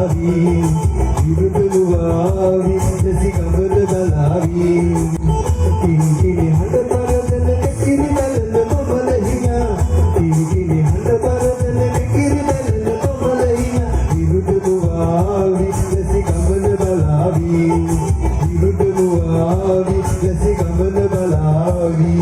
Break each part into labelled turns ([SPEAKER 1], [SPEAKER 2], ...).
[SPEAKER 1] බලාවි විරුදුවාවි දැසි ගමන බලාවි කිංකිණි හඬ පරදන කිරි බැලන කොමල හිනා කිංකිණි හඬ පරදන කිරි බැලන කොමල හිනා විරුදුවාවි දැසි ගමන බලාවි විරුදුවාවි දැසි ගමන බලාවි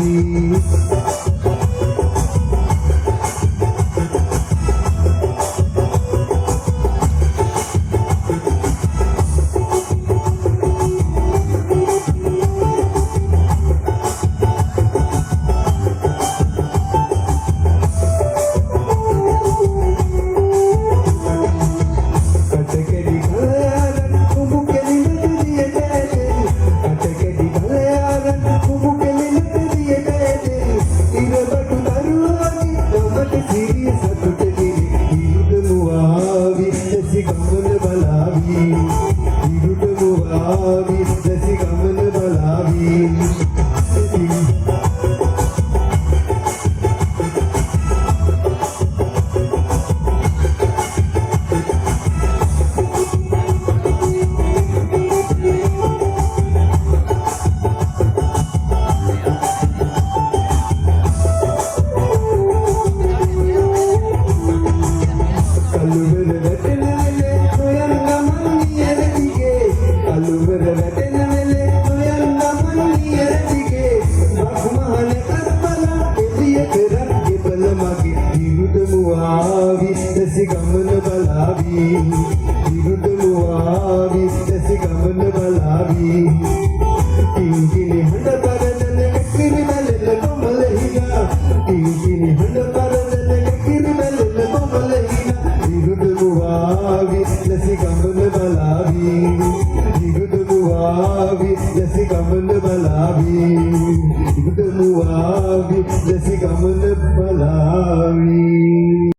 [SPEAKER 1] දැසි ගමන බලාවි දැසි ගමන බලාවි විරුදුවාවි දැසි ගමන බලාවි කිංකිණි හඬ පරදන කිරි බැලන කොමල හිනා කිංකිණි හඬ පරදන කිරි බැලන කොමල හිනා විරුදුවාවි දැසි ගමන බලාවි විරුදුවාවි දැසි ගමන බලාවි විරුදුවාවි දැසි ගමන බලාවි